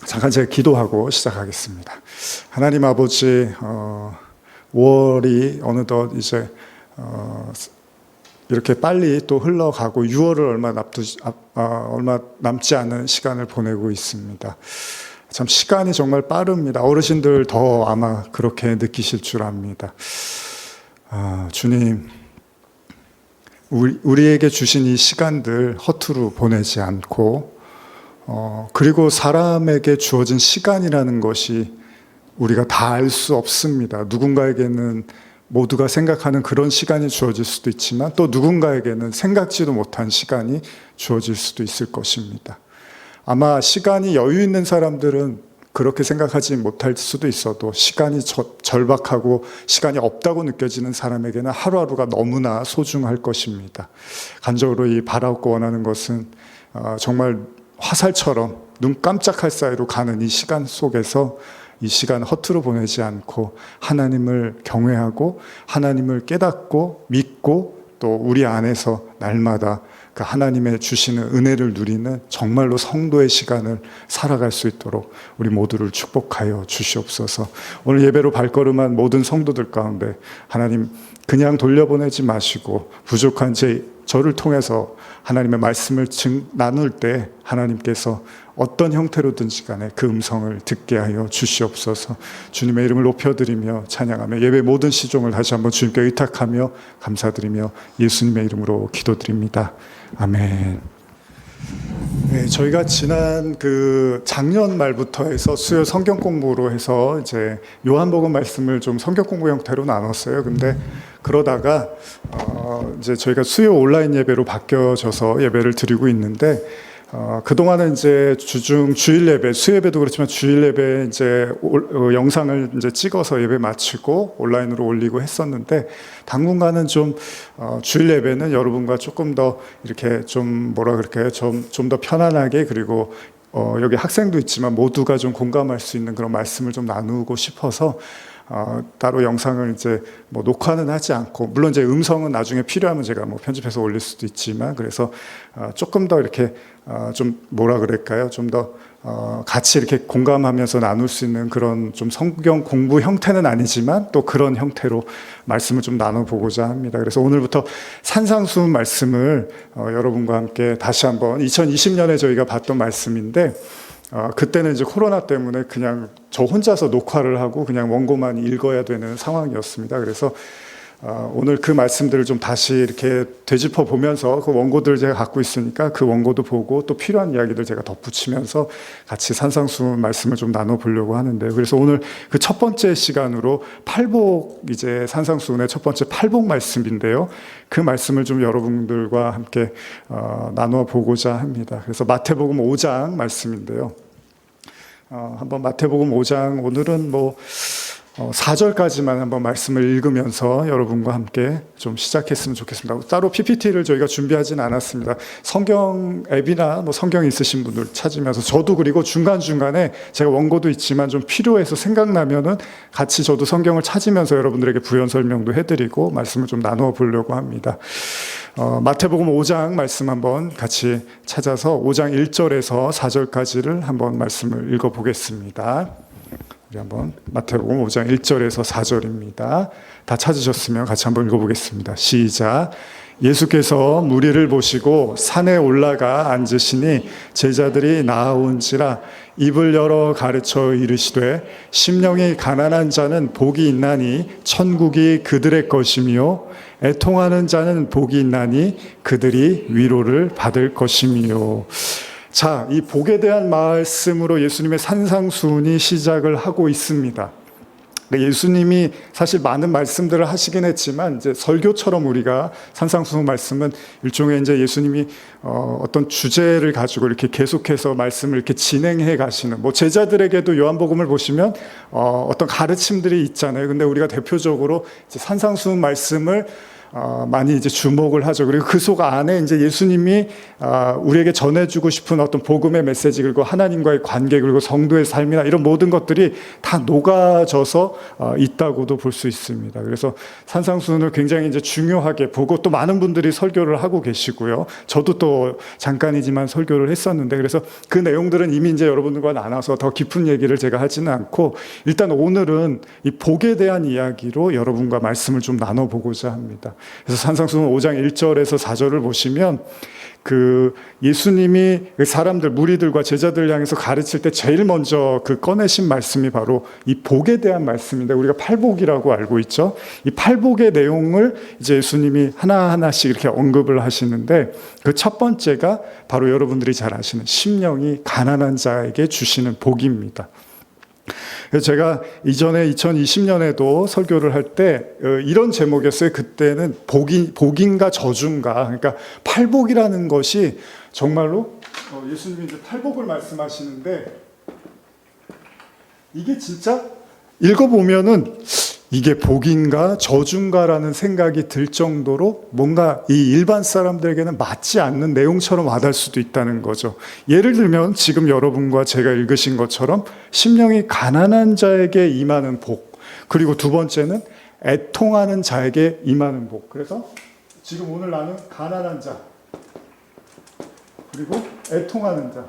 잠깐 제가 기도하고 시작하겠습니다. 하나님 아버지, 5월이 어느덧 이제 이렇게 빨리 또 흘러가고 6월을 얼마 남지 않은 시간을 보내고 있습니다. 참 시간이 정말 빠릅니다. 어르신들 더 아마 그렇게 느끼실 줄 압니다. 주님, 우리에게 주신 이 시간들 허투루 보내지 않고 그리고 사람에게 주어진 시간이라는 것이 우리가 다 알 수 없습니다. 누군가에게는 모두가 생각하는 그런 시간이 주어질 수도 있지만 또 누군가에게는 생각지도 못한 시간이 주어질 수도 있을 것입니다. 아마 시간이 여유 있는 사람들은 그렇게 생각하지 못할 수도 있어도 시간이 절박하고 시간이 없다고 느껴지는 사람에게는 하루하루가 너무나 소중할 것입니다. 간절로 이 바라고 원하는 것은 정말 화살처럼 눈 깜짝할 사이로 가는 이 시간 속에서 이 시간 허투루 보내지 않고 하나님을 경외하고 하나님을 깨닫고 믿고 또 우리 안에서 날마다 그 하나님의 주시는 은혜를 누리는 정말로 성도의 시간을 살아갈 수 있도록 우리 모두를 축복하여 주시옵소서. 오늘 예배로 발걸음한 모든 성도들 가운데 하나님 그냥 돌려보내지 마시고 부족한 저를 통해서 하나님의 말씀을 나눌 때 하나님께서 어떤 형태로든지 간에 그 음성을 듣게 하여 주시옵소서. 주님의 이름을 높여드리며 찬양하며 예배 모든 시종을 다시 한번 주님께 의탁하며 감사드리며 예수님의 이름으로 기도드립니다. 아멘. 네, 저희가 지난 작년 말부터 해서 수요 성경 공부로 해서 이제 요한복음 말씀을 좀 성경 공부 형태로 나눴어요. 근데 그러다가 이제 저희가 수요 온라인 예배로 바뀌어져서 예배를 드리고 있는데 그동안은 이제 주중 주일 예배, 수예배도 그렇지만 주일 예배 이제 영상을 이제 찍어서 예배 마치고 온라인으로 올리고 했었는데 당분간은 좀 주일 예배는 여러분과 조금 더 이렇게 좀 좀 더 편안하게 그리고 여기 학생도 있지만 모두가 좀 공감할 수 있는 그런 말씀을 좀 나누고 싶어서 따로 영상을 이제 녹화는 하지 않고 물론 이제 음성은 나중에 필요하면 제가 편집해서 올릴 수도 있지만 그래서 조금 더 이렇게 좀 좀 더 같이 이렇게 공감하면서 나눌 수 있는 그런 좀 성경 공부 형태는 아니지만 또 그런 형태로 말씀을 좀 나눠보고자 합니다. 그래서 오늘부터 산상수훈 말씀을 여러분과 함께 다시 한번 2020년에 저희가 봤던 말씀인데 그때는 이제 코로나 때문에 그냥 저 혼자서 녹화를 하고 그냥 원고만 읽어야 되는 상황이었습니다. 그래서 오늘 그 말씀들을 좀 다시 이렇게 되짚어 보면서 그 원고들을 제가 갖고 있으니까 그 원고도 보고 또 필요한 이야기들 제가 덧붙이면서 같이 산상수훈 말씀을 좀 나눠보려고 하는데요. 그래서 오늘 그 첫 번째 시간으로 팔복 이제 산상수훈의 첫 번째 팔복 말씀인데요. 그 말씀을 좀 여러분들과 함께 나눠 보고자 합니다. 그래서 마태복음 5장 말씀인데요. 한번 마태복음 5장 오늘은 4절까지만 한번 말씀을 읽으면서 여러분과 함께 좀 시작했으면 좋겠습니다. 따로 PPT를 저희가 준비하진 않았습니다. 성경 앱이나 성경 있으신 분들 찾으면서 저도 그리고 중간중간에 제가 원고도 있지만 좀 필요해서 생각나면은 같이 저도 성경을 찾으면서 여러분들에게 부연 설명도 해드리고 말씀을 좀 나누어 보려고 합니다. 마태복음 5장 말씀 한번 같이 찾아서 5장 1절에서 4절까지를 한번 말씀을 읽어보겠습니다. 우리 한번 마태복음 5장 1절에서 4절입니다. 다 찾으셨으면 같이 한번 읽어보겠습니다. 시작. 예수께서 무리를 보시고 산에 올라가 앉으시니 제자들이 나아온지라 입을 열어 가르쳐 이르시되 심령이 가난한 자는 복이 있나니 천국이 그들의 것이며 애통하는 자는 복이 있나니 그들이 위로를 받을 것이며. 자, 이 복에 대한 말씀으로 예수님의 산상수훈이 시작을 하고 있습니다. 예수님이 사실 많은 말씀들을 하시긴 했지만 이제 설교처럼 우리가 산상수훈 말씀은 일종의 이제 예수님이 어떤 주제를 가지고 이렇게 계속해서 말씀을 이렇게 진행해 가시는 제자들에게도 요한복음을 보시면 어떤 가르침들이 있잖아요. 근데 우리가 대표적으로 이제 산상수훈 말씀을 많이 이제 주목을 하죠. 그리고 그 속 안에 이제 예수님이 우리에게 전해주고 싶은 어떤 복음의 메시지, 그리고 하나님과의 관계, 그리고 성도의 삶이나 이런 모든 것들이 다 녹아져서 있다고도 볼 수 있습니다. 그래서 산상수훈을 굉장히 이제 중요하게 보고, 또 많은 분들이 설교를 하고 계시고요. 저도 또 잠깐이지만 설교를 했었는데, 그래서 그 내용들은 이미 이제 여러분들과 나눠서 더 깊은 얘기를 제가 하지는 않고, 일단 오늘은 이 복에 대한 이야기로 여러분과 말씀을 좀 나눠보고자 합니다. 그래서 산상수훈 5장 1절에서 4절을 보시면 그 예수님이 사람들, 무리들과 제자들 향해서 가르칠 때 제일 먼저 그 꺼내신 말씀이 바로 이 복에 대한 말씀인데, 우리가 팔복이라고 알고 있죠. 이 팔복의 내용을 이제 예수님이 하나하나씩 이렇게 언급을 하시는데, 그 첫 번째가 바로 여러분들이 잘 아시는 심령이 가난한 자에게 주시는 복입니다. 그래서 제가 이전에 2020년에도 설교를 할 때 이런 제목이었어요. 그때는 복인가 저주인가. 그러니까 팔복이라는 것이 정말로 예수님이 이제 팔복을 말씀하시는데, 이게 진짜 읽어보면은 이게 복인가 저주인가라는 생각이 들 정도로 뭔가 이 일반 사람들에게는 맞지 않는 내용처럼 와닿을 수도 있다는 거죠. 예를 들면 지금 여러분과 제가 읽으신 것처럼 심령이 가난한 자에게 임하는 복, 그리고 두 번째는 애통하는 자에게 임하는 복. 그래서 지금 오늘 나는 가난한 자, 그리고 애통하는 자.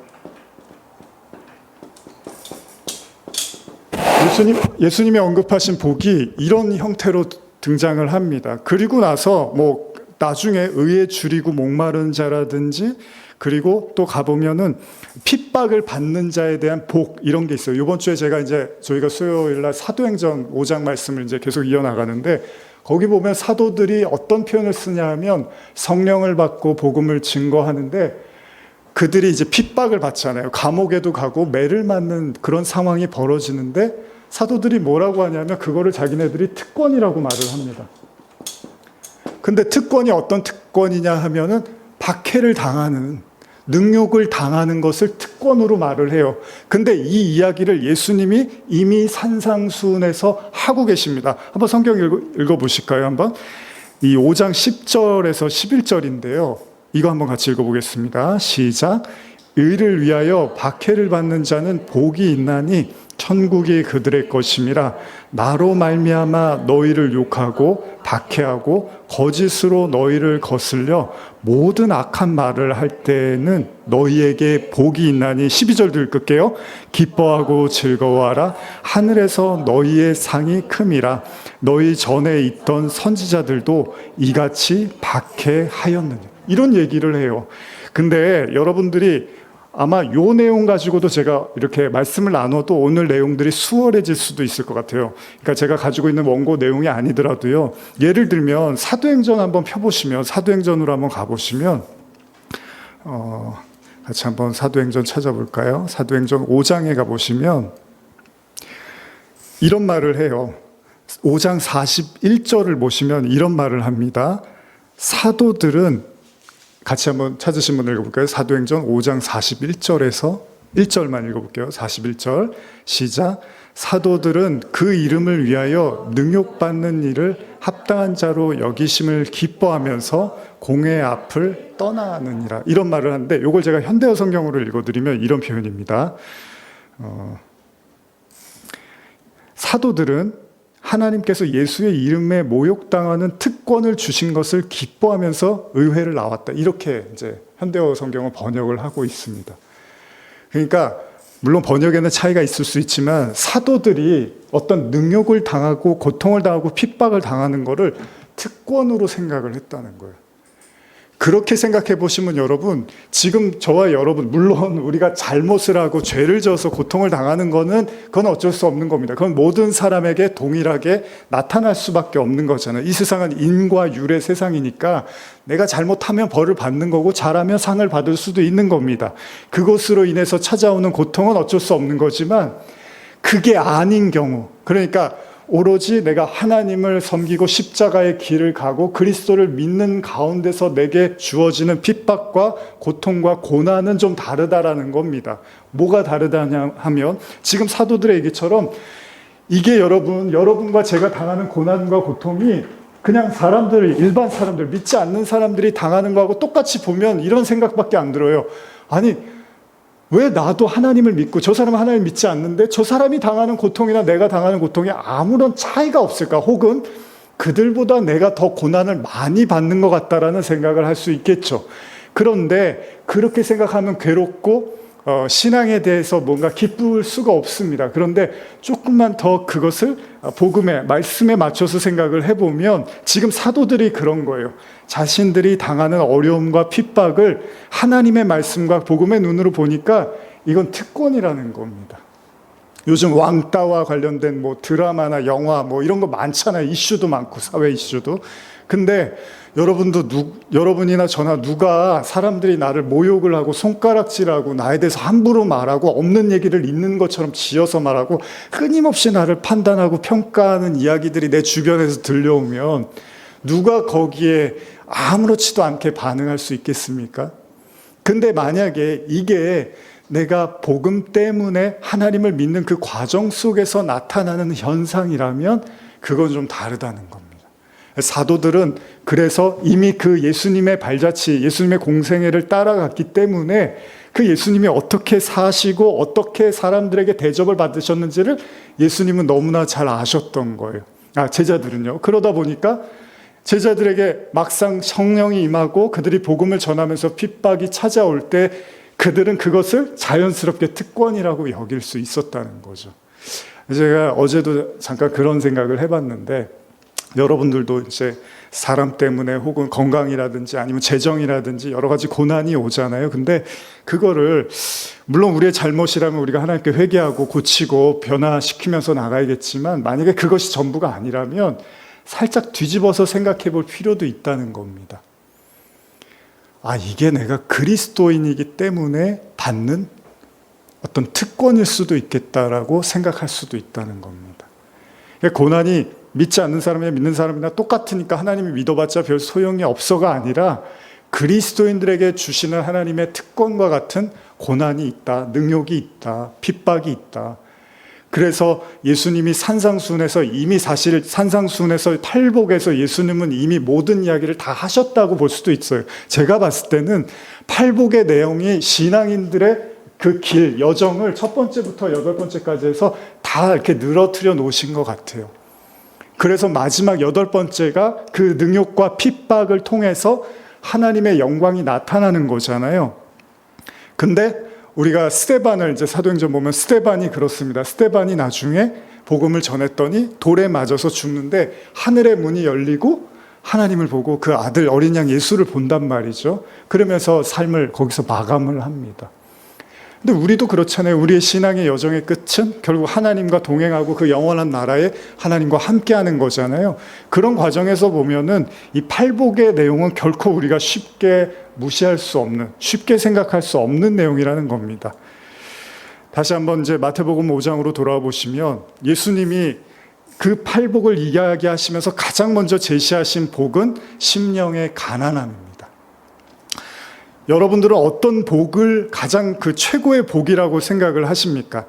예수님이 언급하신 복이 이런 형태로 등장을 합니다. 그리고 나서 뭐 나중에 의에 줄이고 목마른 자라든지, 그리고 또 가보면은 핍박을 받는 자에 대한 복, 이런 게 있어요. 이번 주에 저희가 수요일 날 사도행전 5장 말씀을 이제 계속 이어나가는데, 거기 보면 사도들이 어떤 표현을 쓰냐 하면 성령을 받고 복음을 증거하는데, 그들이 이제 핍박을 받잖아요. 감옥에도 가고 매를 맞는 그런 상황이 벌어지는데, 사도들이 뭐라고 하냐면 그거를 자기네들이 특권이라고 말을 합니다. 근데 특권이 어떤 특권이냐 하면은 박해를 당하는, 능욕을 당하는 것을 특권으로 말을 해요. 근데 이 이야기를 예수님이 이미 산상수훈에서 하고 계십니다. 한번 성경 읽어보실까요? 한번. 이 5장 10절에서 11절인데요. 이거 한번 같이 읽어보겠습니다. 시작. 의를 위하여 박해를 받는 자는 복이 있나니 천국이 그들의 것임이라. 나로 말미암아 너희를 욕하고 박해하고 거짓으로 너희를 거슬려 모든 악한 말을 할 때에는 너희에게 복이 있나니. 12절도 읽을게요. 기뻐하고 즐거워하라. 하늘에서 너희의 상이 큼이라. 너희 전에 있던 선지자들도 이같이 박해하였느니라. 이런 얘기를 해요. 근데 여러분들이 아마 요 내용 가지고도 제가 이렇게 말씀을 나눠도 오늘 내용들이 수월해질 수도 있을 것 같아요. 그러니까 제가 가지고 있는 원고 내용이 아니더라도요. 예를 들면 사도행전 한번 펴보시면, 사도행전으로 한번 가보시면, 같이 한번 사도행전 찾아볼까요? 사도행전 5장에 가보시면 이런 말을 해요. 5장 41절을 보시면 이런 말을 합니다. 사도들은, 같이 한번 찾으신 분 읽어볼까요? 사도행전 5장 41절에서 1절만 읽어볼게요. 41절 시작. 사도들은 그 이름을 위하여 능욕받는 일을 합당한 자로 여기심을 기뻐하면서 공회 앞을 떠나느니라. 이런 말을 하는데, 이걸 제가 현대어 성경으로 읽어드리면 이런 표현입니다. 사도들은 하나님께서 예수의 이름에 모욕당하는 특권을 주신 것을 기뻐하면서 의회를 나왔다. 이렇게 이제 현대어 성경은 번역을 하고 있습니다. 그러니까 물론 번역에는 차이가 있을 수 있지만 사도들이 어떤 능욕을 당하고 고통을 당하고 핍박을 당하는 것을 특권으로 생각을 했다는 거예요. 그렇게 생각해 보시면 여러분, 지금 저와 여러분, 물론 우리가 잘못을 하고 죄를 져서 고통을 당하는 거는 그건 어쩔 수 없는 겁니다. 그건 모든 사람에게 동일하게 나타날 수밖에 없는 거잖아요. 이 세상은 인과 율의 세상이니까 내가 잘못하면 벌을 받는 거고 잘하면 상을 받을 수도 있는 겁니다. 그것으로 인해서 찾아오는 고통은 어쩔 수 없는 거지만, 그게 아닌 경우, 그러니까 오로지 내가 하나님을 섬기고 십자가의 길을 가고 그리스도를 믿는 가운데서 내게 주어지는 핍박과 고통과 고난은 좀 다르다라는 겁니다. 뭐가 다르다냐 하면, 지금 사도들의 얘기처럼 이게 여러분과 제가 당하는 고난과 고통이 그냥 사람들, 일반 사람들, 믿지 않는 사람들이 당하는 거하고 똑같이 보면 이런 생각밖에 안 들어요. 아니, 왜 나도 하나님을 믿고 저 사람은 하나님을 믿지 않는데 저 사람이 당하는 고통이나 내가 당하는 고통이 아무런 차이가 없을까? 혹은 그들보다 내가 더 고난을 많이 받는 것 같다라는 생각을 할 수 있겠죠. 그런데 그렇게 생각하면 괴롭고 신앙에 대해서 뭔가 기쁠 수가 없습니다. 그런데 조금만 더 그것을 복음의 말씀에 맞춰서 생각을 해보면 지금 사도들이 그런 거예요. 자신들이 당하는 어려움과 핍박을 하나님의 말씀과 복음의 눈으로 보니까 이건 특권이라는 겁니다. 요즘 왕따와 관련된 뭐 드라마나 영화 뭐 이런 거 많잖아요. 이슈도 많고 사회 이슈도. 근데 여러분이나 저나 누가 사람들이 나를 모욕을 하고 손가락질하고 나에 대해서 함부로 말하고 없는 얘기를 있는 것처럼 지어서 말하고 끊임없이 나를 판단하고 평가하는 이야기들이 내 주변에서 들려오면 누가 거기에 아무렇지도 않게 반응할 수 있겠습니까? 근데 만약에 이게 내가 복음 때문에 하나님을 믿는 그 과정 속에서 나타나는 현상이라면 그건 좀 다르다는 겁니다. 사도들은 그래서 이미 그 예수님의 발자취, 예수님의 공생애를 따라갔기 때문에 그 예수님이 어떻게 사시고 어떻게 사람들에게 대접을 받으셨는지를 예수님은 너무나 잘 아셨던 거예요. 제자들은요. 그러다 보니까 제자들에게 막상 성령이 임하고 그들이 복음을 전하면서 핍박이 찾아올 때 그들은 그것을 자연스럽게 특권이라고 여길 수 있었다는 거죠. 제가 어제도 잠깐 그런 생각을 해봤는데 여러분들도 이제 사람 때문에 혹은 건강이라든지 아니면 재정이라든지 여러 가지 고난이 오잖아요. 근데 그거를 물론 우리의 잘못이라면 우리가 하나님께 회개하고 고치고 변화시키면서 나가야겠지만 만약에 그것이 전부가 아니라면 살짝 뒤집어서 생각해 볼 필요도 있다는 겁니다. 이게 내가 그리스도인이기 때문에 받는 어떤 특권일 수도 있겠다라고 생각할 수도 있다는 겁니다. 고난이 믿지 않는 사람이나 믿는 사람이나 똑같으니까 하나님이 믿어봤자 별 소용이 없어가 아니라 그리스도인들에게 주시는 하나님의 특권과 같은 고난이 있다, 능욕이 있다, 핍박이 있다. 그래서 예수님이 산상수훈에서 이미 사실 산상수훈에서 팔복에서 예수님은 이미 모든 이야기를 다 하셨다고 볼 수도 있어요. 제가 봤을 때는 팔복의 내용이 신앙인들의 그 길, 여정을 첫 번째부터 여덟 번째까지 해서 다 이렇게 늘어뜨려 놓으신 것 같아요. 그래서 마지막 여덟 번째가 그 능욕과 핍박을 통해서 하나님의 영광이 나타나는 거잖아요. 근데 우리가 스데반을 이제 사도행전 보면 스데반이 그렇습니다. 스데반이 나중에 복음을 전했더니 돌에 맞아서 죽는데 하늘의 문이 열리고 하나님을 보고 그 아들 어린 양 예수를 본단 말이죠. 그러면서 삶을 거기서 마감을 합니다. 근데 우리도 그렇잖아요. 우리의 신앙의 여정의 끝은 결국 하나님과 동행하고 그 영원한 나라에 하나님과 함께하는 거잖아요. 그런 과정에서 보면은 이 팔복의 내용은 결코 우리가 쉽게 무시할 수 없는, 쉽게 생각할 수 없는 내용이라는 겁니다. 다시 한번 이제 마태복음 5장으로 돌아와 보시면 예수님이 그 팔복을 이야기하시면서 가장 먼저 제시하신 복은 심령의 가난함입니다. 여러분들은 어떤 복을 가장 그 최고의 복이라고 생각을 하십니까?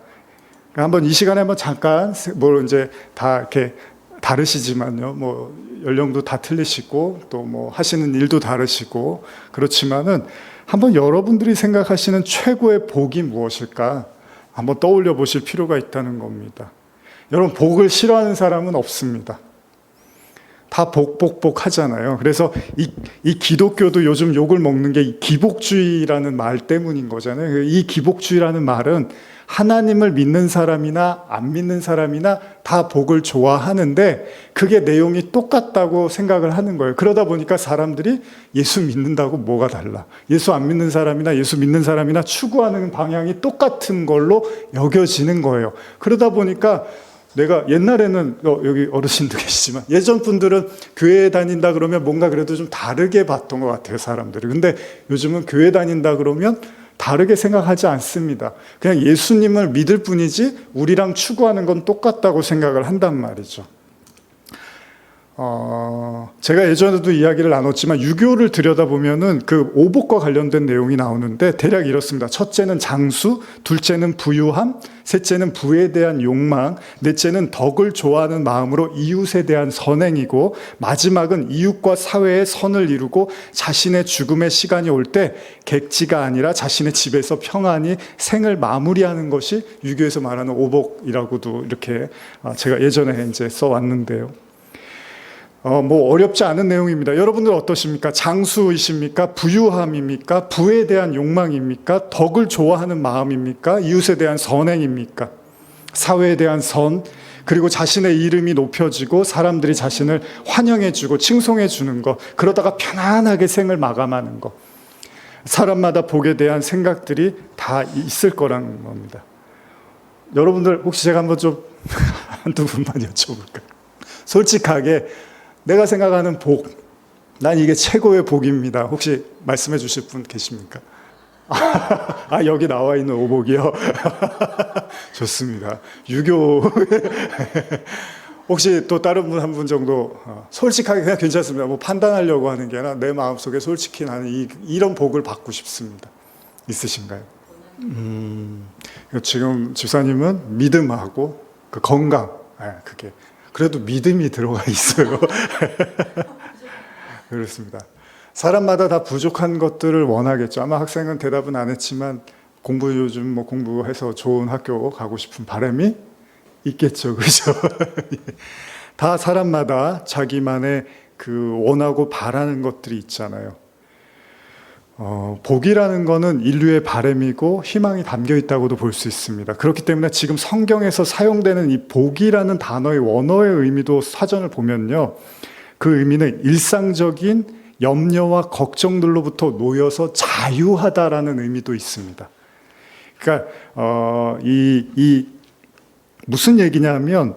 한번 이 시간에 한번 잠깐 뭐 이제 다 이렇게 다르시지만요. 뭐 연령도 다 틀리시고 또 뭐 하시는 일도 다르시고 그렇지만은 한번 여러분들이 생각하시는 최고의 복이 무엇일까? 한번 떠올려 보실 필요가 있다는 겁니다. 여러분 복을 싫어하는 사람은 없습니다. 다 복 하잖아요. 그래서 이 기독교도 요즘 욕을 먹는 게 기복주의라는 말 때문인 거잖아요. 이 기복주의라는 말은 하나님을 믿는 사람이나 안 믿는 사람이나 다 복을 좋아하는데 그게 내용이 똑같다고 생각을 하는 거예요. 그러다 보니까 사람들이 예수 믿는다고 뭐가 달라? 예수 안 믿는 사람이나 예수 믿는 사람이나 추구하는 방향이 똑같은 걸로 여겨지는 거예요. 그러다 보니까 내가 옛날에는 여기 어르신도 계시지만 예전 분들은 교회에 다닌다 그러면 뭔가 그래도 좀 다르게 봤던 것 같아요, 사람들이. 근데 요즘은 교회 다닌다 그러면 다르게 생각하지 않습니다. 그냥 예수님을 믿을 뿐이지 우리랑 추구하는 건 똑같다고 생각을 한단 말이죠. 제가 예전에도 이야기를 나눴지만 유교를 들여다보면은 그 오복과 관련된 내용이 나오는데 대략 이렇습니다. 첫째는 장수, 둘째는 부유함, 셋째는 부에 대한 욕망, 넷째는 덕을 좋아하는 마음으로 이웃에 대한 선행이고, 마지막은 이웃과 사회의 선을 이루고 자신의 죽음의 시간이 올 때 객지가 아니라 자신의 집에서 평안히 생을 마무리하는 것이 유교에서 말하는 오복이라고도 이렇게 제가 예전에 이제 써왔는데요. 뭐 어렵지 않은 내용입니다. 여러분들 어떠십니까? 장수이십니까? 부유함입니까? 부에 대한 욕망입니까? 덕을 좋아하는 마음입니까? 이웃에 대한 선행입니까? 사회에 대한 선, 그리고 자신의 이름이 높여지고 사람들이 자신을 환영해주고 칭송해주는 것, 그러다가 편안하게 생을 마감하는 것. 사람마다 복에 대한 생각들이 다 있을 거라는 겁니다. 여러분들 혹시 제가 한번 좀 한두 분만 여쭤볼까요? 솔직하게 내가 생각하는 복, 난 이게 최고의 복입니다. 혹시 말씀해 주실 분 계십니까? 여기 나와 있는 오복이요? 좋습니다. 유교. 혹시 또 다른 분 한 분 정도, 솔직하게 그냥 괜찮습니다. 뭐 판단하려고 하는 게 아니라 내 마음속에 솔직히 나는 이런 복을 받고 싶습니다. 있으신가요? 지금 집사님은 믿음하고 그 건강, 그게. 그래도 믿음이 들어가 있어요. 그렇습니다. 사람마다 다 부족한 것들을 원하겠죠. 아마 학생은 대답은 안 했지만 요즘 뭐 공부해서 좋은 학교 가고 싶은 바람이 있겠죠. 그죠? 다 사람마다 자기만의 그 원하고 바라는 것들이 있잖아요. 복이라는 거는 인류의 바람이고 희망이 담겨 있다고도 볼 수 있습니다. 그렇기 때문에 지금 성경에서 사용되는 이 복이라는 단어의 원어의 의미도 사전을 보면요, 그 의미는 일상적인 염려와 걱정들로부터 놓여서 자유하다라는 의미도 있습니다. 그러니까 무슨 얘기냐면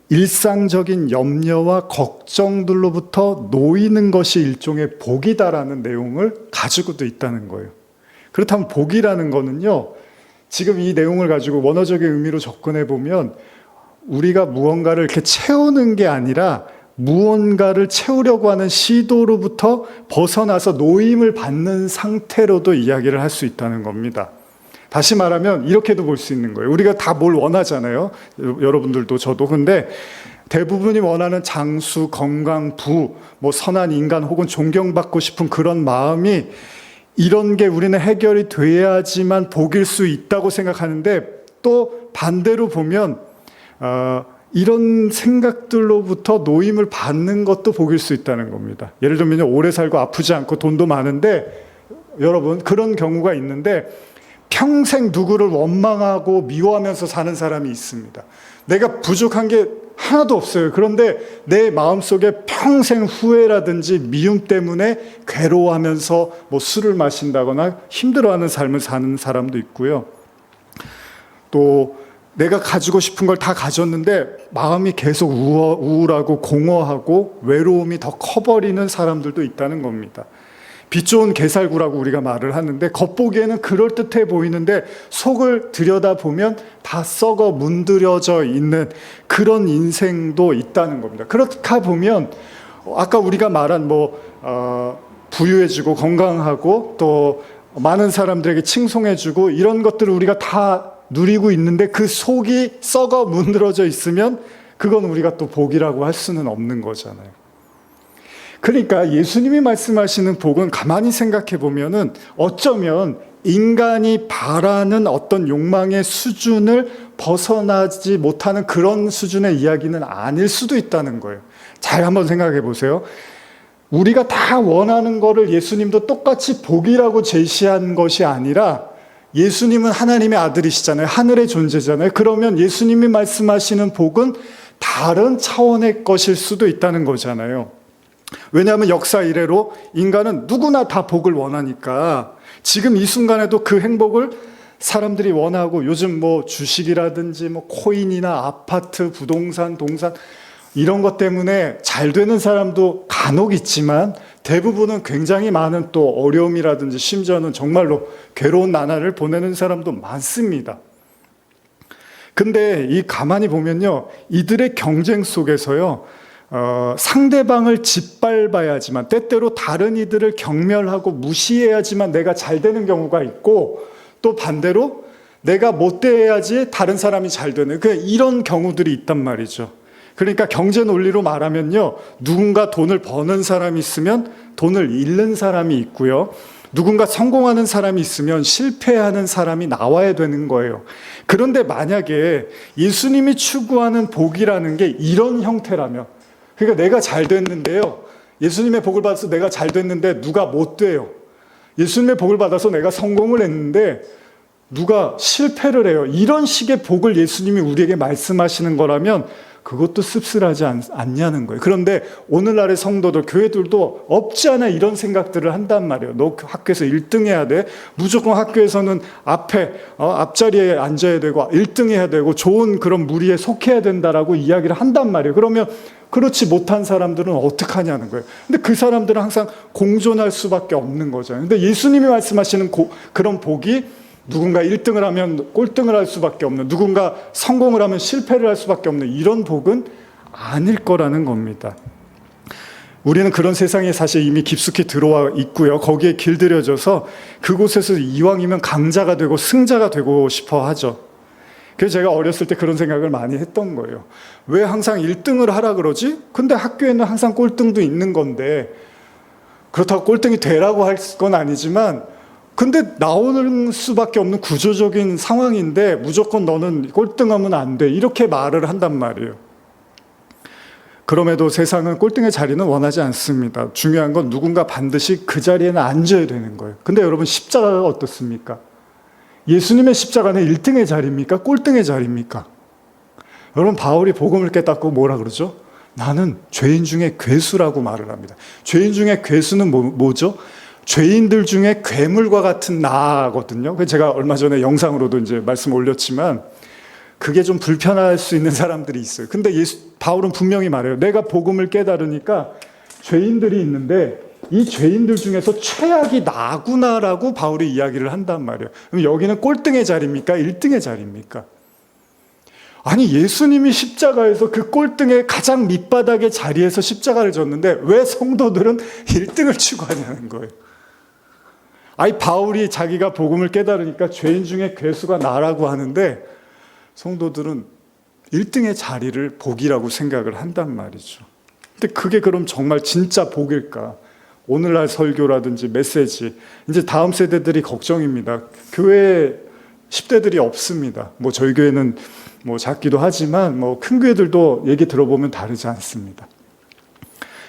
일상적인 염려와 걱정들로부터 놓이는 것이 일종의 복이다라는 내용을 가지고도 있다는 거예요. 그렇다면 복이라는 거는요, 지금 이 내용을 가지고 원어적인 의미로 접근해 보면 우리가 무언가를 이렇게 채우는 게 아니라 무언가를 채우려고 하는 시도로부터 벗어나서 노임을 받는 상태로도 이야기를 할 수 있다는 겁니다. 다시 말하면 이렇게도 볼 수 있는 거예요. 우리가 다 뭘 원하잖아요. 여러분들도 저도. 근데 대부분이 원하는 장수, 건강, 부, 뭐 선한 인간 혹은 존경받고 싶은 그런 마음이 이런 게 우리는 해결이 돼야지만 복일 수 있다고 생각하는데, 또 반대로 보면 이런 생각들로부터 노임을 받는 것도 복일 수 있다는 겁니다. 예를 들면 오래 살고 아프지 않고 돈도 많은데, 여러분 그런 경우가 있는데 평생 누구를 원망하고 미워하면서 사는 사람이 있습니다. 내가 부족한 게 하나도 없어요. 그런데 내 마음속에 평생 후회라든지 미움 때문에 괴로워하면서 뭐 술을 마신다거나 힘들어하는 삶을 사는 사람도 있고요. 또 내가 가지고 싶은 걸 다 가졌는데 마음이 계속 우울하고 공허하고 외로움이 더 커버리는 사람들도 있다는 겁니다. 빛 좋은 게살구라고 우리가 말을 하는데 겉보기에는 그럴듯해 보이는데 속을 들여다보면 다 썩어 문드려져 있는 그런 인생도 있다는 겁니다. 그렇다 보면 아까 우리가 말한 부유해지고 건강하고 또 많은 사람들에게 칭송해주고 이런 것들을 우리가 다 누리고 있는데 그 속이 썩어 문드러져 있으면 그건 우리가 또 복이라고 할 수는 없는 거잖아요. 그러니까 예수님이 말씀하시는 복은 가만히 생각해 보면은 어쩌면 인간이 바라는 어떤 욕망의 수준을 벗어나지 못하는 그런 수준의 이야기는 아닐 수도 있다는 거예요. 잘 한번 생각해 보세요. 우리가 다 원하는 거를 예수님도 똑같이 복이라고 제시한 것이 아니라 예수님은 하나님의 아들이시잖아요. 하늘의 존재잖아요. 그러면 예수님이 말씀하시는 복은 다른 차원의 것일 수도 있다는 거잖아요. 왜냐하면 역사 이래로 인간은 누구나 다 복을 원하니까 지금 이 순간에도 그 행복을 사람들이 원하고 요즘 주식이라든지 코인이나 아파트, 부동산, 동산 이런 것 때문에 잘 되는 사람도 간혹 있지만 대부분은 굉장히 많은 또 어려움이라든지 심지어는 정말로 괴로운 나날을 보내는 사람도 많습니다. 근데 이 가만히 보면요, 이들의 경쟁 속에서요, 상대방을 짓밟아야지만, 때때로 다른 이들을 경멸하고 무시해야지만 내가 잘 되는 경우가 있고, 또 반대로 내가 못돼야지 다른 사람이 잘 되는, 이런 경우들이 있단 말이죠. 그러니까 경제 논리로 말하면요, 누군가 돈을 버는 사람이 있으면 돈을 잃는 사람이 있고요, 누군가 성공하는 사람이 있으면 실패하는 사람이 나와야 되는 거예요. 그런데 만약에 예수님이 추구하는 복이라는 게 이런 형태라면, 그러니까 내가 잘 됐는데요, 예수님의 복을 받아서 내가 잘 됐는데 누가 못 돼요. 예수님의 복을 받아서 내가 성공을 했는데 누가 실패를 해요. 이런 식의 복을 예수님이 우리에게 말씀하시는 거라면 그것도 씁쓸하지 않냐는 거예요. 그런데 오늘날의 성도들, 교회들도 없지 않아 이런 생각들을 한단 말이에요. 너 학교에서 1등 해야 돼. 무조건 학교에서는 앞자리에 앉아야 되고 1등 해야 되고 좋은 그런 무리에 속해야 된다라고 이야기를 한단 말이에요. 그러면 그렇지 못한 사람들은 어떡하냐는 거예요. 근데 그 사람들은 항상 공존할 수밖에 없는 거잖아요. 근데 예수님이 말씀하시는 그런 복이 누군가 1등을 하면 꼴등을 할 수밖에 없는, 누군가 성공을 하면 실패를 할 수밖에 없는 이런 복은 아닐 거라는 겁니다. 우리는 그런 세상에 사실 이미 깊숙이 들어와 있고요. 거기에 길들여져서 그곳에서 이왕이면 강자가 되고 승자가 되고 싶어 하죠. 그래서 제가 어렸을 때 그런 생각을 많이 했던 거예요. 왜 항상 1등을 하라 그러지? 근데 학교에는 항상 꼴등도 있는 건데, 그렇다고 꼴등이 되라고 할 건 아니지만, 근데 나오는 수밖에 없는 구조적인 상황인데 무조건 너는 꼴등하면 안 돼, 이렇게 말을 한단 말이에요. 그럼에도 세상은 꼴등의 자리는 원하지 않습니다. 중요한 건 누군가 반드시 그 자리에는 앉아야 되는 거예요. 근데 여러분, 십자가가 어떻습니까? 예수님의 십자가는 1등의 자리입니까? 꼴등의 자리입니까? 여러분, 바울이 복음을 깨닫고 뭐라 그러죠? 나는 죄인 중에 괴수라고 말을 합니다. 죄인 중에 괴수는 뭐죠? 죄인들 중에 괴물과 같은 나거든요. 제가 얼마 전에 영상으로도 이제 말씀 올렸지만 그게 좀 불편할 수 있는 사람들이 있어요. 근데 바울은 분명히 말해요. 내가 복음을 깨달으니까 죄인들이 있는데 이 죄인들 중에서 최악이 나구나라고 바울이 이야기를 한단 말이에요. 그럼 여기는 꼴등의 자리입니까? 1등의 자리입니까? 아니, 예수님이 십자가에서 그 꼴등의 가장 밑바닥의 자리에서 십자가를 졌는데 왜 성도들은 1등을 추구하냐는 거예요. 아니, 바울이 자기가 복음을 깨달으니까 죄인 중에 괴수가 나라고 하는데 성도들은 1등의 자리를 복이라고 생각을 한단 말이죠. 근데 그게 그럼 정말 진짜 복일까? 오늘날 설교라든지 메시지, 이제 다음 세대들이 걱정입니다. 교회에 10대들이 없습니다. 저희 교회는 작기도 하지만 큰 교회들도 얘기 들어보면 다르지 않습니다.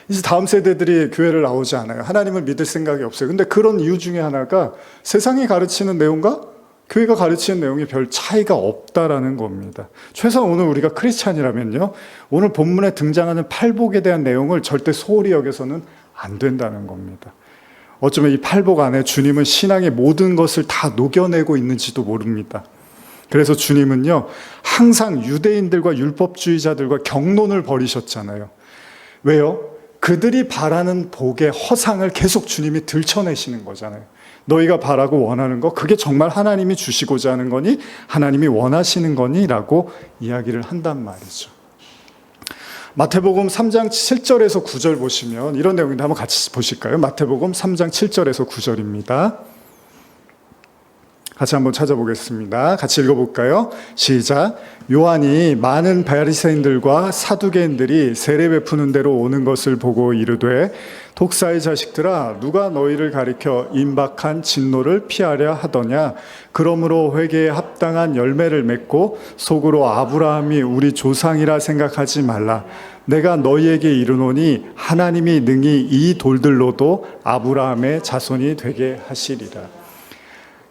이제 다음 세대들이 교회를 나오지 않아요. 하나님을 믿을 생각이 없어요. 근데 그런 이유 중에 하나가 세상이 가르치는 내용과 교회가 가르치는 내용이 별 차이가 없다라는 겁니다. 최소한 오늘 우리가 크리스찬이라면요, 오늘 본문에 등장하는 팔복에 대한 내용을 절대 소홀히 여겨서는 안 된다는 겁니다. 어쩌면 이 팔복 안에 주님은 신앙의 모든 것을 다 녹여내고 있는지도 모릅니다. 그래서 주님은요, 항상 유대인들과 율법주의자들과 경론을 벌이셨잖아요. 왜요? 그들이 바라는 복의 허상을 계속 주님이 들춰내시는 거잖아요. 너희가 바라고 원하는 거, 그게 정말 하나님이 주시고자 하는 거니? 하나님이 원하시는 거니? 라고 이야기를 한단 말이죠. 마태복음 3장 7절에서 9절 보시면 이런 내용인데 한번 같이 보실까요? 마태복음 3장 7절에서 9절입니다. 같이 한번 찾아보겠습니다. 같이 읽어볼까요? 시작. 요한이 많은 바리새인들과 사두개인들이 세례 베푸는 대로 오는 것을 보고 이르되, 독사의 자식들아, 누가 너희를 가리켜 임박한 진노를 피하려 하더냐? 그러므로 회개에 합당한 열매를 맺고 속으로 아브라함이 우리 조상이라 생각하지 말라. 내가 너희에게 이르노니 하나님이 능히 이 돌들로도 아브라함의 자손이 되게 하시리라.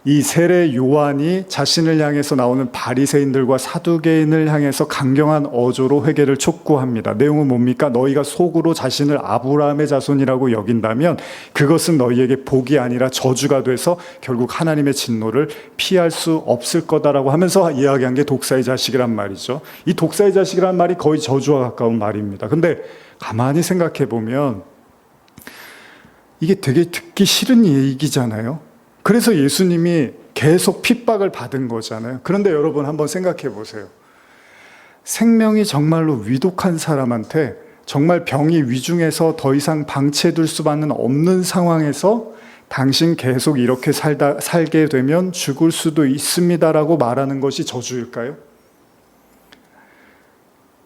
이 세례 요한이 자신을 향해서 나오는 바리새인들과 사두개인을 향해서 강경한 어조로 회개를 촉구합니다. 내용은 뭡니까? 너희가 속으로 자신을 아브라함의 자손이라고 여긴다면 그것은 너희에게 복이 아니라 저주가 돼서 결국 하나님의 진노를 피할 수 없을 거다라고 하면서 이야기한 게 독사의 자식이란 말이죠. 이 독사의 자식이란 말이 거의 저주와 가까운 말입니다. 근데 가만히 생각해 보면 이게 되게 듣기 싫은 얘기잖아요. 그래서 예수님이 계속 핍박을 받은 거잖아요. 그런데 여러분 한번 생각해 보세요. 생명이 정말로 위독한 사람한테 정말 병이 위중해서 더 이상 방치해둘 수만은 없는 상황에서 당신 계속 이렇게 살게 되면 죽을 수도 있습니다라고 말하는 것이 저주일까요?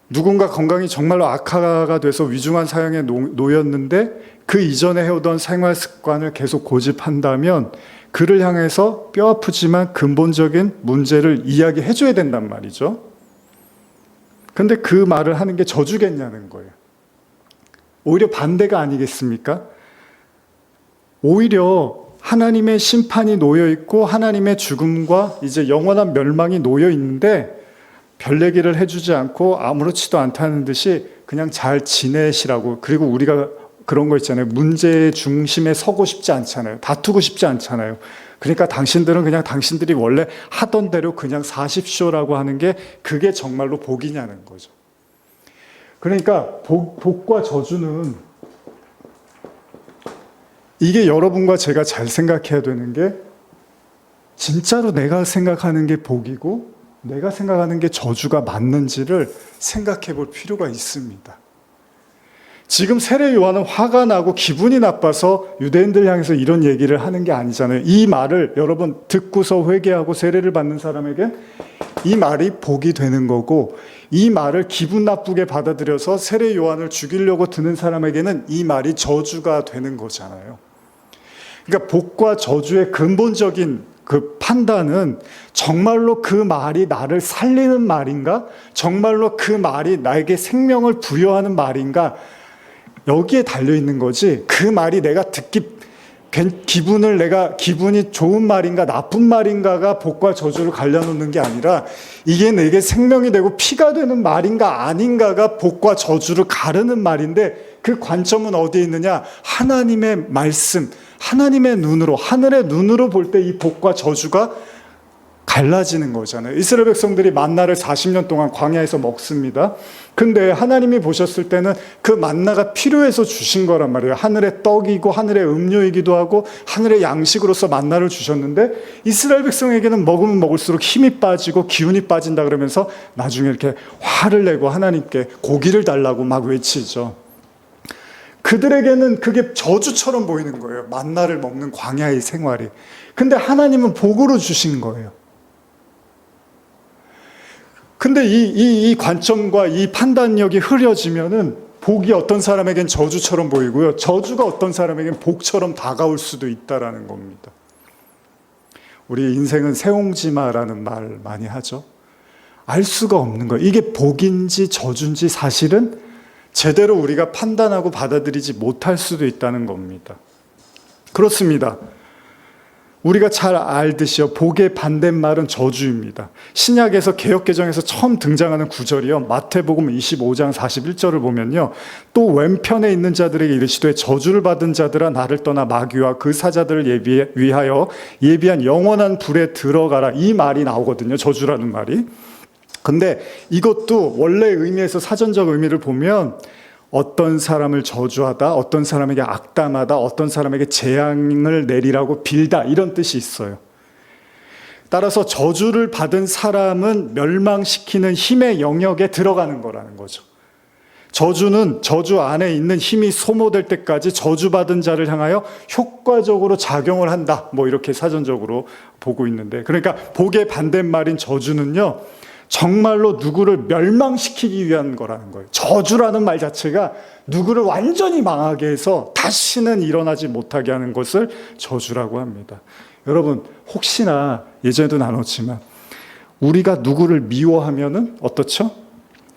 누군가 건강이 정말로 악화가 돼서 위중한 사형에 놓였는데 그 이전에 해오던 생활 습관을 계속 고집한다면 그를 향해서 뼈아프지만 근본적인 문제를 이야기해 줘야 된단 말이죠. 근데 그 말을 하는 게 저주겠냐는 거예요. 오히려 반대가 아니겠습니까? 오히려 하나님의 심판이 놓여 있고 하나님의 죽음과 이제 영원한 멸망이 놓여 있는데 별 얘기를 해주지 않고 아무렇지도 않다는 듯이 그냥 잘 지내시라고. 그리고 우리가 그런 거 있잖아요. 문제의 중심에 서고 싶지 않잖아요. 다투고 싶지 않잖아요. 그러니까 당신들은 그냥 당신들이 원래 하던 대로 그냥 사십시오라고 하는 게 그게 정말로 복이냐는 거죠. 그러니까 복과 저주는 이게 여러분과 제가 잘 생각해야 되는 게 진짜로 내가 생각하는 게 복이고 내가 생각하는 게 저주가 맞는지를 생각해 볼 필요가 있습니다. 지금 세례 요한은 화가 나고 기분이 나빠서 유대인들 향해서 이런 얘기를 하는 게 아니잖아요. 이 말을 여러분 듣고서 회개하고 세례를 받는 사람에겐 이 말이 복이 되는 거고, 이 말을 기분 나쁘게 받아들여서 세례 요한을 죽이려고 드는 사람에게는 이 말이 저주가 되는 거잖아요. 그러니까 복과 저주의 근본적인 그 판단은 정말로 그 말이 나를 살리는 말인가? 정말로 그 말이 나에게 생명을 부여하는 말인가? 여기에 달려있는 거지, 그 말이 내가 기분이 좋은 말인가 나쁜 말인가가 복과 저주를 갈려놓는 게 아니라 이게 내게 생명이 되고 피가 되는 말인가 아닌가가 복과 저주를 가르는 말인데, 그 관점은 어디에 있느냐? 하나님의 말씀, 하나님의 눈으로, 하늘의 눈으로 볼 때 이 복과 저주가 갈라지는 거잖아요. 이스라엘 백성들이 만나를 40년 동안 광야에서 먹습니다. 근데 하나님이 보셨을 때는 그 만나가 필요해서 주신 거란 말이에요. 하늘의 떡이고 하늘의 음료이기도 하고 하늘의 양식으로서 만나를 주셨는데, 이스라엘 백성에게는 먹으면 먹을수록 힘이 빠지고 기운이 빠진다 그러면서 나중에 이렇게 화를 내고 하나님께 고기를 달라고 막 외치죠. 그들에게는 그게 저주처럼 보이는 거예요. 만나를 먹는 광야의 생활이. 근데 하나님은 복으로 주신 거예요. 근데 이 관점과 이 판단력이 흐려지면은 복이 어떤 사람에겐 저주처럼 보이고요, 저주가 어떤 사람에겐 복처럼 다가올 수도 있다라는 겁니다. 우리 인생은 새옹지마라는 말 많이 하죠. 알 수가 없는 거예요. 이게 복인지 저주인지 사실은 제대로 우리가 판단하고 받아들이지 못할 수도 있다는 겁니다. 그렇습니다. 우리가 잘 알듯이요, 복의 반대말은 저주입니다. 신약에서 개역개정에서 처음 등장하는 구절이요, 마태복음 25장 41절을 보면요, 또 왼편에 있는 자들에게 이르시되 저주를 받은 자들아 나를 떠나 마귀와 그 사자들을 위하여 예비한 영원한 불에 들어가라. 이 말이 나오거든요, 저주라는 말이. 근데 이것도 원래 의미에서 사전적 의미를 보면 어떤 사람을 저주하다, 어떤 사람에게 악담하다, 어떤 사람에게 재앙을 내리라고 빌다, 이런 뜻이 있어요. 따라서 저주를 받은 사람은 멸망시키는 힘의 영역에 들어가는 거라는 거죠. 저주는 저주 안에 있는 힘이 소모될 때까지 저주받은 자를 향하여 효과적으로 작용을 한다, 뭐 이렇게 사전적으로 보고 있는데, 그러니까 복의 반대말인 저주는요, 정말로 누구를 멸망시키기 위한 거라는 거예요. 저주라는 말 자체가 누구를 완전히 망하게 해서 다시는 일어나지 못하게 하는 것을 저주라고 합니다. 여러분, 혹시나 예전에도 나눴지만 우리가 누구를 미워하면은 어떻죠?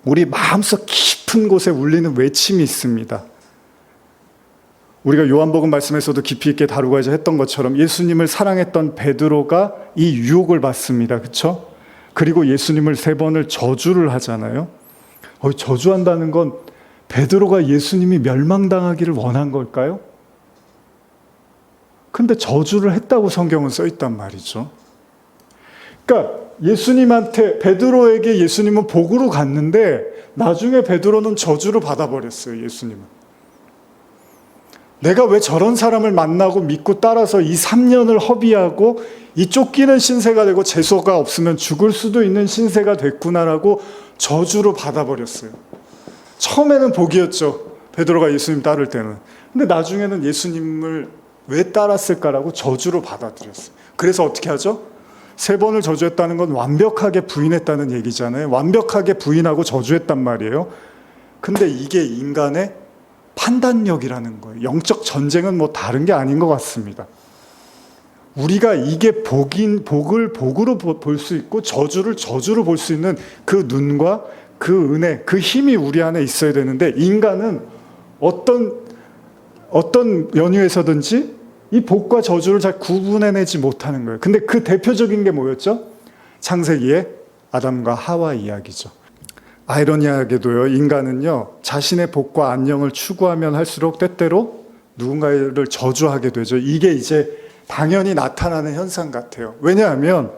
우리 마음속 깊은 곳에 울리는 외침이 있습니다. 우리가 요한복음 말씀에서도 깊이 있게 다루고자 했던 것처럼 예수님을 사랑했던 베드로가 이 유혹을 받습니다. 그렇죠? 그리고 예수님을 3번을 저주를 하잖아요. 저주한다는 건 베드로가 예수님이 멸망당하기를 원한 걸까요? 근데 저주를 했다고 성경은 써 있단 말이죠. 그러니까 베드로에게 예수님은 복으로 갔는데 나중에 베드로는 저주를 받아버렸어요, 예수님은. 내가 왜 저런 사람을 만나고 믿고 따라서 이 3년을 허비하고 이 쫓기는 신세가 되고 재수가 없으면 죽을 수도 있는 신세가 됐구나라고 저주로 받아버렸어요. 처음에는 복이었죠. 베드로가 예수님 따를 때는. 근데 나중에는 예수님을 왜 따랐을까라고 저주로 받아들였어요. 그래서 어떻게 하죠? 3번을 저주했다는 건 완벽하게 부인했다는 얘기잖아요. 완벽하게 부인하고 저주했단 말이에요. 근데 이게 인간의 판단력이라는 거예요. 영적 전쟁은 뭐 다른 게 아닌 것 같습니다. 우리가 이게 복을 복으로 볼 수 있고 저주를 저주로 볼 수 있는 그 눈과 그 은혜, 그 힘이 우리 안에 있어야 되는데, 인간은 어떤 연유에서든지 이 복과 저주를 잘 구분해내지 못하는 거예요. 근데 그 대표적인 게 뭐였죠? 창세기의 아담과 하와 이야기죠. 아이러니하게도요, 인간은요, 자신의 복과 안녕을 추구하면 할수록 때때로 누군가를 저주하게 되죠. 이게 이제 당연히 나타나는 현상 같아요. 왜냐하면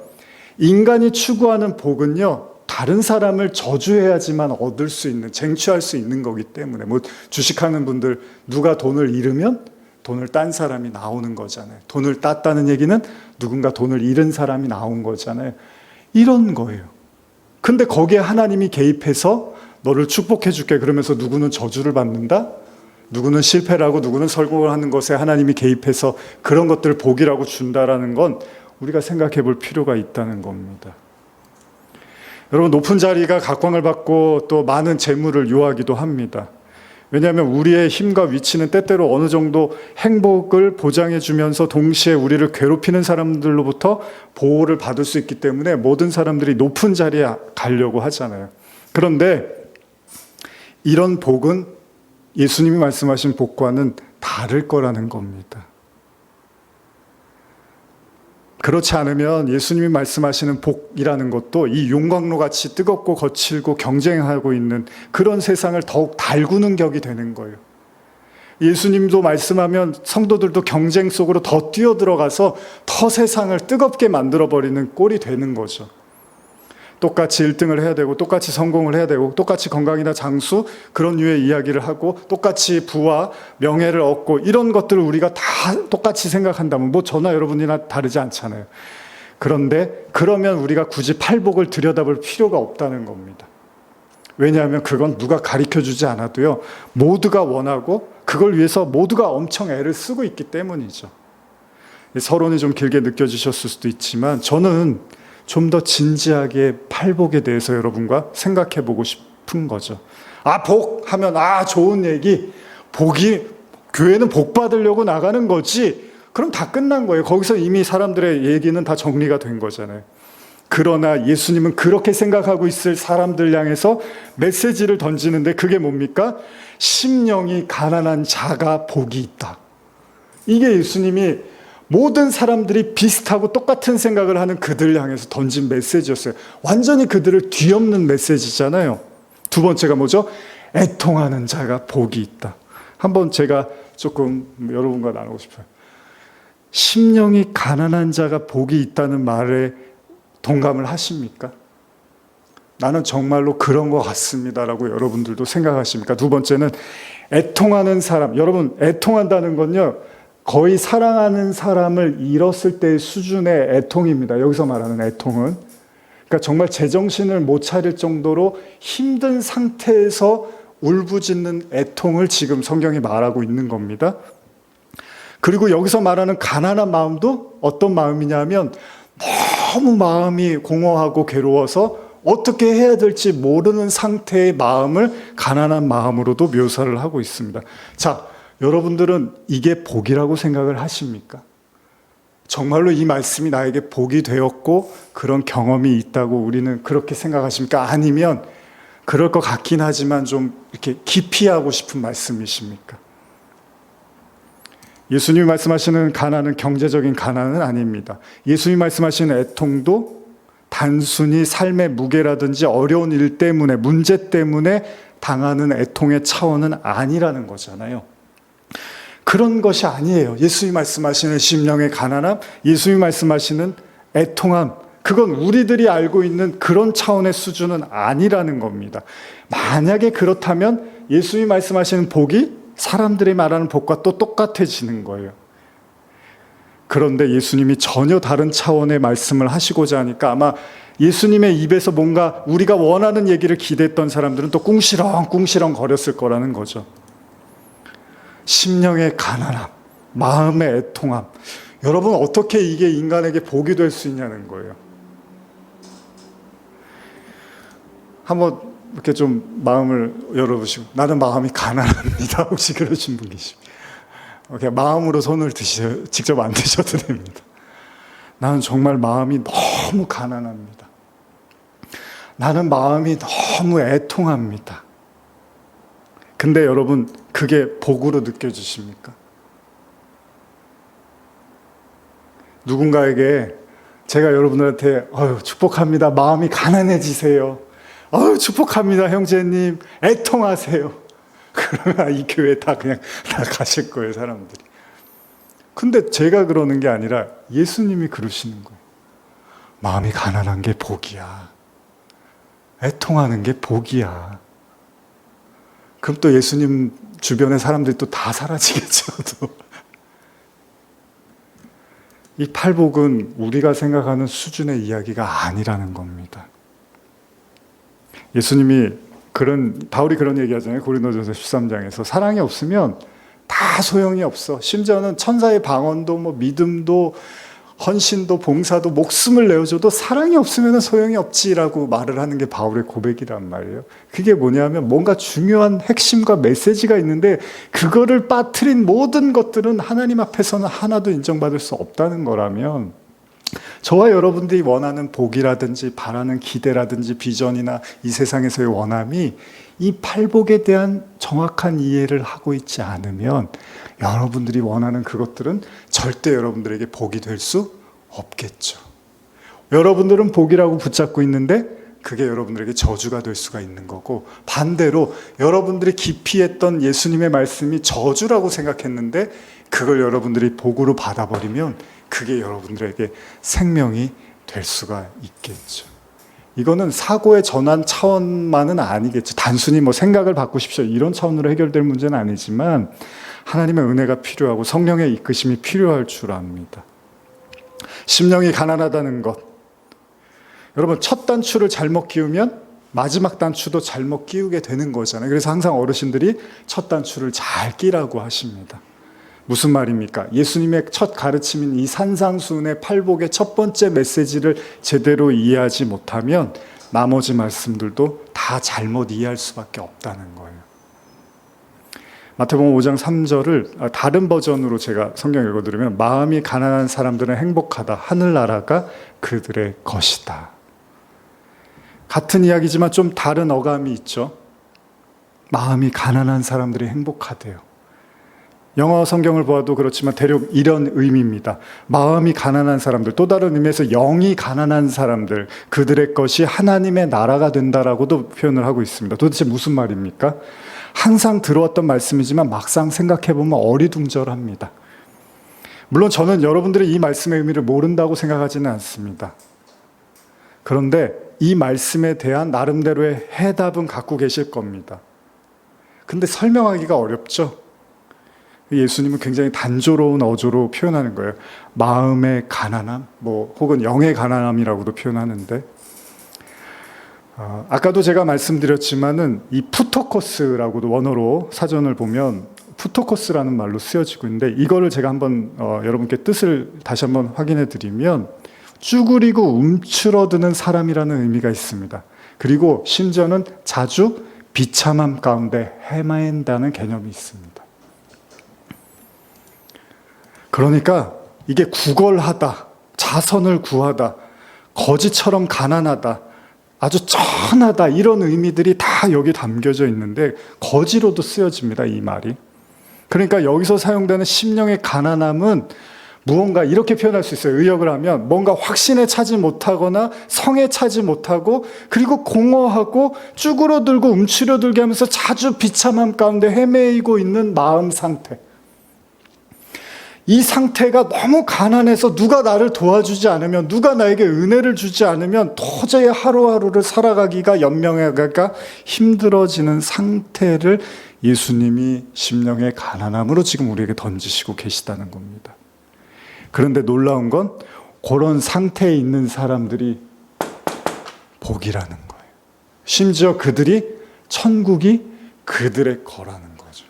인간이 추구하는 복은요, 다른 사람을 저주해야지만 얻을 수 있는, 쟁취할 수 있는 거기 때문에, 뭐 주식하는 분들 누가 돈을 잃으면 돈을 딴 사람이 나오는 거잖아요. 돈을 땄다는 얘기는 누군가 돈을 잃은 사람이 나온 거잖아요. 이런 거예요. 근데 거기에 하나님이 개입해서 너를 축복해 줄게 그러면서 누구는 저주를 받는다? 누구는 실패를 하고 누구는 성공을 하는 것에 하나님이 개입해서 그런 것들을 복이라고 준다라는 건 우리가 생각해 볼 필요가 있다는 겁니다. 여러분, 높은 자리가 각광을 받고 또 많은 재물을 요하기도 합니다. 왜냐하면 우리의 힘과 위치는 때때로 어느 정도 행복을 보장해 주면서 동시에 우리를 괴롭히는 사람들로부터 보호를 받을 수 있기 때문에 모든 사람들이 높은 자리에 가려고 하잖아요. 그런데 이런 복은 예수님이 말씀하신 복과는 다를 거라는 겁니다. 그렇지 않으면 예수님이 말씀하시는 복이라는 것도 이 용광로 같이 뜨겁고 거칠고 경쟁하고 있는 그런 세상을 더욱 달구는 격이 되는 거예요. 예수님도 말씀하면 성도들도 경쟁 속으로 더 뛰어들어가서 더 세상을 뜨겁게 만들어버리는 꼴이 되는 거죠. 똑같이 1등을 해야 되고 똑같이 성공을 해야 되고 똑같이 건강이나 장수 그런 류의 이야기를 하고 똑같이 부와 명예를 얻고 이런 것들을 우리가 다 똑같이 생각한다면 뭐 저나 여러분이나 다르지 않잖아요. 그런데 그러면 우리가 굳이 팔복을 들여다볼 필요가 없다는 겁니다. 왜냐하면 그건 누가 가르쳐주지 않아도요, 모두가 원하고 그걸 위해서 모두가 엄청 애를 쓰고 있기 때문이죠. 서론이 좀 길게 느껴지셨을 수도 있지만 저는 좀 더 진지하게 팔복에 대해서 여러분과 생각해 보고 싶은 거죠. 복 하면 좋은 얘기, 복이, 교회는 복 받으려고 나가는 거지. 그럼 다 끝난 거예요. 거기서 이미 사람들의 얘기는 다 정리가 된 거잖아요. 그러나 예수님은 그렇게 생각하고 있을 사람들 향해서 메시지를 던지는데 그게 뭡니까? 심령이 가난한 자가 복이 있다. 이게 예수님이 모든 사람들이 비슷하고 똑같은 생각을 하는 그들 향해서 던진 메시지였어요. 완전히 그들을 뒤엎는 메시지잖아요. 두 번째가 뭐죠? 애통하는 자가 복이 있다. 한번 제가 조금 여러분과 나누고 싶어요. 심령이 가난한 자가 복이 있다는 말에 동감을 하십니까? 나는 정말로 그런 것 같습니다라고 여러분들도 생각하십니까? 두 번째는 애통하는 사람. 여러분, 애통한다는 건요, 거의 사랑하는 사람을 잃었을 때의 수준의 애통입니다. 여기서 말하는 애통은. 그러니까 정말 제정신을 못 차릴 정도로 힘든 상태에서 울부짖는 애통을 지금 성경이 말하고 있는 겁니다. 그리고 여기서 말하는 가난한 마음도 어떤 마음이냐면 너무 마음이 공허하고 괴로워서 어떻게 해야 될지 모르는 상태의 마음을 가난한 마음으로도 묘사를 하고 있습니다. 자, 여러분들은 이게 복이라고 생각을 하십니까? 정말로 이 말씀이 나에게 복이 되었고 그런 경험이 있다고 우리는 그렇게 생각하십니까? 아니면 그럴 것 같긴 하지만 좀 이렇게 기피하고 싶은 말씀이십니까? 예수님이 말씀하시는 가난은 경제적인 가난은 아닙니다. 예수님이 말씀하시는 애통도 단순히 삶의 무게라든지 어려운 일 때문에, 문제 때문에 당하는 애통의 차원은 아니라는 거잖아요. 그런 것이 아니에요. 예수님이 말씀하시는 심령의 가난함, 예수님이 말씀하시는 애통함, 그건 우리들이 알고 있는 그런 차원의 수준은 아니라는 겁니다. 만약에 그렇다면 예수님이 말씀하시는 복이 사람들이 말하는 복과 또 똑같아지는 거예요. 그런데 예수님이 전혀 다른 차원의 말씀을 하시고자 하니까 아마 예수님의 입에서 뭔가 우리가 원하는 얘기를 기대했던 사람들은 또 꿍시렁 거렸을 거라는 거죠. 심령의 가난함, 마음의 애통함. 여러분, 어떻게 이게 인간에게 복이 될 수 있냐는 거예요. 한번 이렇게 좀 마음을 열어보시고, 나는 마음이 가난합니다. 혹시 그러신 분 계시면 그냥 마음으로 손을 직접 안 드셔도 됩니다. 나는 정말 마음이 너무 가난합니다. 나는 마음이 너무 애통합니다. 근데 여러분, 그게 복으로 느껴지십니까? 누군가에게 제가 여러분들한테 축복합니다. 마음이 가난해지세요. 축복합니다. 형제님, 애통하세요. 그러면 이 교회 다 가실 거예요, 사람들이. 근데 제가 그러는 게 아니라 예수님이 그러시는 거예요. 마음이 가난한 게 복이야. 애통하는 게 복이야. 그럼 또 예수님 주변의 사람들이 또 다 사라지겠죠. 이 팔복은 우리가 생각하는 수준의 이야기가 아니라는 겁니다. 예수님이 바울이 그런 얘기 하잖아요. 고린도전서 13장에서 사랑이 없으면 다 소용이 없어. 심지어는 천사의 방언도 믿음도 헌신도 봉사도 목숨을 내어줘도 사랑이 없으면 소용이 없지라고 말을 하는 게 바울의 고백이란 말이에요. 그게 뭐냐면 뭔가 중요한 핵심과 메시지가 있는데 그거를 빠뜨린 모든 것들은 하나님 앞에서는 하나도 인정받을 수 없다는 거라면, 저와 여러분들이 원하는 복이라든지 바라는 기대라든지 비전이나 이 세상에서의 원함이 이 팔복에 대한 정확한 이해를 하고 있지 않으면 여러분들이 원하는 그것들은 절대 여러분들에게 복이 될 수 없겠죠. 여러분들은 복이라고 붙잡고 있는데 그게 여러분들에게 저주가 될 수가 있는 거고, 반대로 여러분들이 기피했던 예수님의 말씀이 저주라고 생각했는데 그걸 여러분들이 복으로 받아버리면 그게 여러분들에게 생명이 될 수가 있겠죠. 이거는 사고의 전환 차원만은 아니겠죠. 단순히 생각을 바꾸십시오 이런 차원으로 해결될 문제는 아니지만 하나님의 은혜가 필요하고 성령의 이끄심이 필요할 줄 압니다. 심령이 가난하다는 것. 여러분, 첫 단추를 잘못 끼우면 마지막 단추도 잘못 끼우게 되는 거잖아요. 그래서 항상 어르신들이 첫 단추를 잘 끼라고 하십니다. 무슨 말입니까? 예수님의 첫 가르침인 이 산상수훈의 팔복의 첫 번째 메시지를 제대로 이해하지 못하면 나머지 말씀들도 다 잘못 이해할 수밖에 없다는 거예요. 마태복음 5장 3절을 다른 버전으로 제가 성경 읽어드리면, 마음이 가난한 사람들은 행복하다. 하늘나라가 그들의 것이다. 같은 이야기지만 좀 다른 어감이 있죠. 마음이 가난한 사람들이 행복하대요. 영어 성경을 보아도 그렇지만 대략 이런 의미입니다. 마음이 가난한 사람들, 또 다른 의미에서 영이 가난한 사람들, 그들의 것이 하나님의 나라가 된다라고도 표현을 하고 있습니다. 도대체 무슨 말입니까? 항상 들어왔던 말씀이지만 막상 생각해보면 어리둥절합니다. 물론 저는 여러분들이 이 말씀의 의미를 모른다고 생각하지는 않습니다. 그런데 이 말씀에 대한 나름대로의 해답은 갖고 계실 겁니다. 근데 설명하기가 어렵죠? 예수님은 굉장히 단조로운 어조로 표현하는 거예요. 마음의 가난함, 혹은 영의 가난함이라고도 표현하는데, 아까도 제가 말씀드렸지만은 이 푸토코스라고도 원어로 사전을 보면 푸토코스라는 말로 쓰여지고 있는데, 이거를 제가 한번 여러분께 뜻을 다시 한번 확인해 드리면 쭈그리고 움츠러드는 사람이라는 의미가 있습니다. 그리고 심지어는 자주 비참함 가운데 헤맨다는 개념이 있습니다. 그러니까 이게 구걸하다, 자선을 구하다, 거지처럼 가난하다, 아주 천하다, 이런 의미들이 다 여기 담겨져 있는데 거지로도 쓰여집니다, 이 말이. 그러니까 여기서 사용되는 심령의 가난함은 무언가 이렇게 표현할 수 있어요. 의역을 하면 뭔가 확신에 차지 못하거나 성에 차지 못하고, 그리고 공허하고 쭈그러들고 움츠러들게 하면서 자주 비참함 가운데 헤매이고 있는 마음 상태. 이 상태가 너무 가난해서 누가 나를 도와주지 않으면, 누가 나에게 은혜를 주지 않으면 도저히 하루하루를 살아가기가, 연명하기가 힘들어지는 상태를 예수님이 심령의 가난함으로 지금 우리에게 던지시고 계시다는 겁니다. 그런데 놀라운 건 그런 상태에 있는 사람들이 복이라는 거예요. 심지어 그들이 천국이 그들의 거라는 거죠.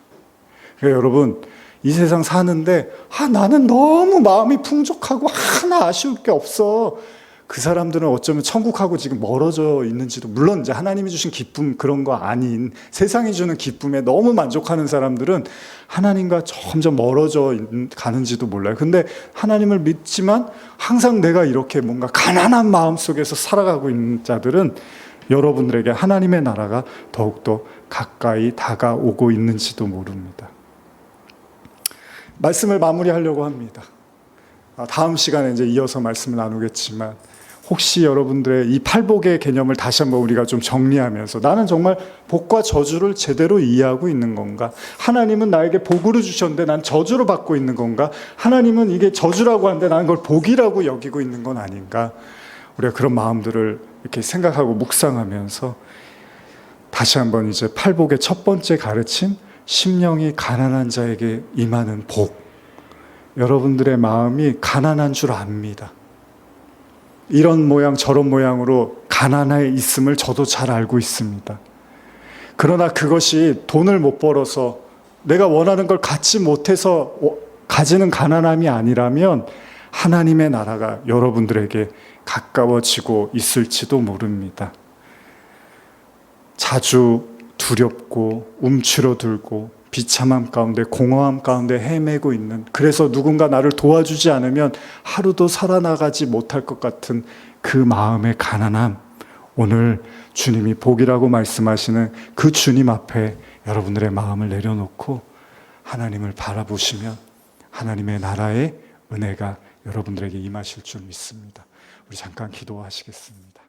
그러니까 여러분, 이 세상 사는데 나는 너무 마음이 풍족하고 하나 아쉬울 게 없어. 그 사람들은 어쩌면 천국하고 지금 멀어져 있는지도, 물론 이제 하나님이 주신 기쁨 그런 거 아닌 세상이 주는 기쁨에 너무 만족하는 사람들은 하나님과 점점 멀어져 가는지도 몰라요. 근데 하나님을 믿지만 항상 내가 이렇게 뭔가 가난한 마음 속에서 살아가고 있는 자들은 여러분들에게 하나님의 나라가 더욱더 가까이 다가오고 있는지도 모릅니다. 말씀을 마무리하려고 합니다. 다음 시간에 이제 이어서 말씀을 나누겠지만, 혹시 여러분들의 이 팔복의 개념을 다시 한번 우리가 좀 정리하면서, 나는 정말 복과 저주를 제대로 이해하고 있는 건가? 하나님은 나에게 복으로 주셨는데 난 저주로 받고 있는 건가? 하나님은 이게 저주라고 하는데 나는 그걸 복이라고 여기고 있는 건 아닌가? 우리가 그런 마음들을 이렇게 생각하고 묵상하면서 다시 한번 이제 팔복의 첫 번째 가르침, 심령이 가난한 자에게 임하는 복. 여러분들의 마음이 가난한 줄 압니다. 이런 모양 저런 모양으로 가난해 있음을 저도 잘 알고 있습니다. 그러나 그것이 돈을 못 벌어서 내가 원하는 걸 갖지 못해서 가지는 가난함이 아니라면 하나님의 나라가 여러분들에게 가까워지고 있을지도 모릅니다. 자주 두렵고 움츠러들고 비참함 가운데 공허함 가운데 헤매고 있는, 그래서 누군가 나를 도와주지 않으면 하루도 살아나가지 못할 것 같은 그 마음의 가난함, 오늘 주님이 복이라고 말씀하시는 그 주님 앞에 여러분들의 마음을 내려놓고 하나님을 바라보시면 하나님의 나라의 은혜가 여러분들에게 임하실 줄 믿습니다. 우리 잠깐 기도하시겠습니다.